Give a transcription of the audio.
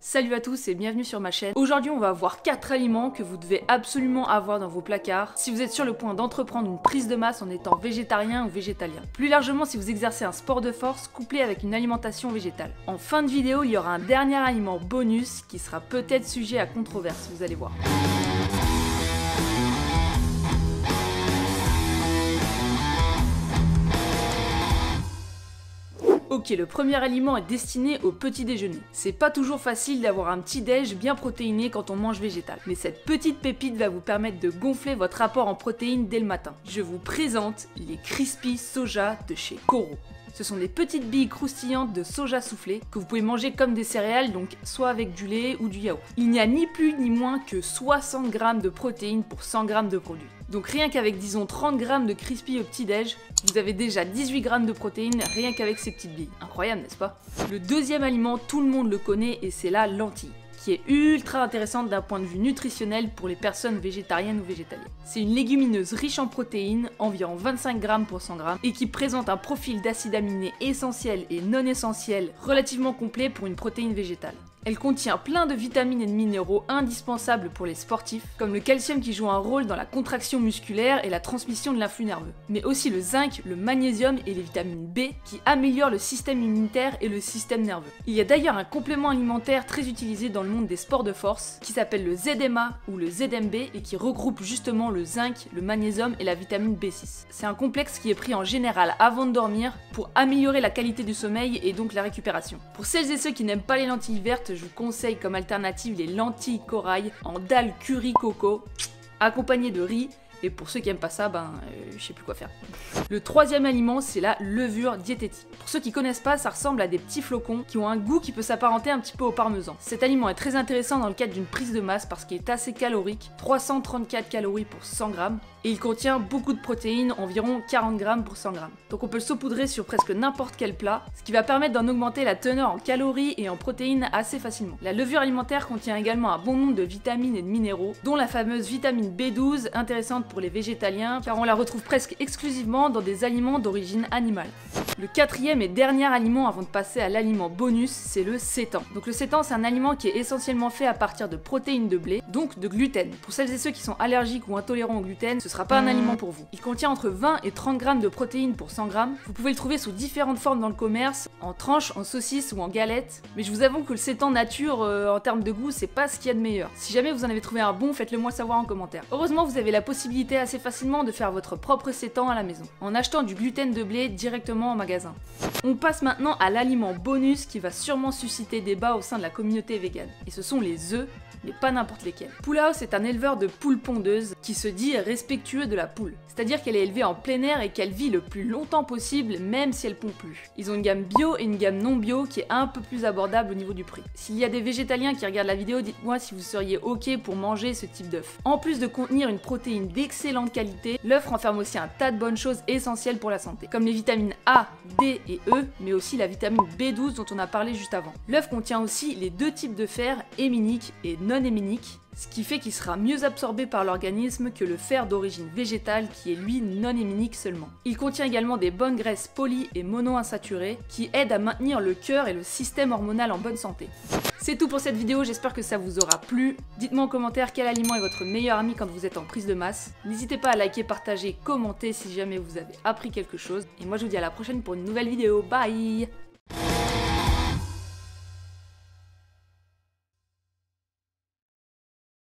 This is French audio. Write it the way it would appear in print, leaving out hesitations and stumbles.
Salut à tous et bienvenue sur ma chaîne. Aujourd'hui on va voir 4 aliments que vous devez absolument avoir dans vos placards si vous êtes sur le point d'entreprendre une prise de masse en étant végétarien ou végétalien. Plus largement si vous exercez un sport de force couplé avec une alimentation végétale. En fin de vidéo il y aura un dernier aliment bonus qui sera peut-être sujet à controverse, vous allez voir. Ok, le premier aliment est destiné au petit déjeuner. C'est pas toujours facile d'avoir un petit déj bien protéiné quand on mange végétal, mais cette petite pépite va vous permettre de gonfler votre apport en protéines dès le matin. Je vous présente les Crispy Soja de chez Koro. Ce sont des petites billes croustillantes de soja soufflé que vous pouvez manger comme des céréales, donc soit avec du lait ou du yaourt. Il n'y a ni plus ni moins que 60 g de protéines pour 100 g de produit. Donc rien qu'avec disons 30 g de crispy au petit-déj, vous avez déjà 18 g de protéines rien qu'avec ces petites billes. Incroyable, n'est-ce pas? Le deuxième aliment, tout le monde le connaît et c'est la lentille, qui est ultra intéressante d'un point de vue nutritionnel pour les personnes végétariennes ou végétaliennes. C'est une légumineuse riche en protéines, environ 25 g pour 100 g, et qui présente un profil d'acides aminés essentiels et non essentiels relativement complet pour une protéine végétale. Elle contient plein de vitamines et de minéraux indispensables pour les sportifs, comme le calcium qui joue un rôle dans la contraction musculaire et la transmission de l'influx nerveux, mais aussi le zinc, le magnésium et les vitamines B qui améliorent le système immunitaire et le système nerveux. Il y a d'ailleurs un complément alimentaire très utilisé dans le monde des sports de force qui s'appelle le ZMA ou le ZMB et qui regroupe justement le zinc, le magnésium et la vitamine B6. C'est un complexe qui est pris en général avant de dormir pour améliorer la qualité du sommeil et donc la récupération. Pour celles et ceux qui n'aiment pas les lentilles vertes, je vous conseille comme alternative les lentilles corail en dalle curry coco, accompagnées de riz. Et pour ceux qui aiment pas ça, je sais plus quoi faire. Le troisième aliment, c'est la levure diététique. Pour ceux qui connaissent pas, ça ressemble à des petits flocons qui ont un goût qui peut s'apparenter un petit peu au parmesan. Cet aliment est très intéressant dans le cadre d'une prise de masse parce qu'il est assez calorique, 334 calories pour 100 g, et il contient beaucoup de protéines, environ 40 g pour 100 g. Donc on peut le saupoudrer sur presque n'importe quel plat, ce qui va permettre d'en augmenter la teneur en calories et en protéines assez facilement. La levure alimentaire contient également un bon nombre de vitamines et de minéraux, dont la fameuse vitamine B12, intéressante pour les végétaliens, car on la retrouve presque exclusivement dans des aliments d'origine animale. Le quatrième et dernier aliment avant de passer à l'aliment bonus, c'est le sétan. Donc le sétan, c'est un aliment qui est essentiellement fait à partir de protéines de blé, donc de gluten. Pour celles et ceux qui sont allergiques ou intolérants au gluten, ce sera pas un aliment pour vous. Il contient entre 20 et 30 g de protéines pour 100 g. Vous pouvez le trouver sous différentes formes dans le commerce, en tranches, en saucisses ou en galettes. Mais je vous avoue que le sétan nature, en termes de goût, c'est pas ce qu'il y a de meilleur. Si jamais vous en avez trouvé un bon, faites-le moi savoir en commentaire. Heureusement, vous avez la possibilité assez facilement de faire votre propre sétan à la maison, en achetant du gluten de blé directement en magasin. On passe maintenant à l'aliment bonus qui va sûrement susciter débat au sein de la communauté végane. Et ce sont les œufs, mais pas n'importe lesquels. Poulaos est un éleveur de poules pondeuses qui se dit respectueux de la poule. C'est-à-dire qu'elle est élevée en plein air et qu'elle vit le plus longtemps possible même si elle pond plus. Ils ont une gamme bio et une gamme non bio qui est un peu plus abordable au niveau du prix. S'il y a des végétaliens qui regardent la vidéo, dites-moi si vous seriez ok pour manger ce type d'œuf. En plus de contenir une protéine d'excellente qualité, l'œuf renferme aussi un tas de bonnes choses essentielles pour la santé, comme les vitamines A, D et E, mais aussi la vitamine B12 dont on a parlé juste avant. L'œuf contient aussi les deux types de fer, héminique et non héminique, ce qui fait qu'il sera mieux absorbé par l'organisme que le fer d'origine végétale qui est lui non héminique seulement. Il contient également des bonnes graisses poly et monoinsaturées qui aident à maintenir le cœur et le système hormonal en bonne santé. C'est tout pour cette vidéo, j'espère que ça vous aura plu. Dites-moi en commentaire quel aliment est votre meilleur ami quand vous êtes en prise de masse. N'hésitez pas à liker, partager, commenter si jamais vous avez appris quelque chose. Et moi je vous dis à la prochaine pour une nouvelle vidéo. Bye!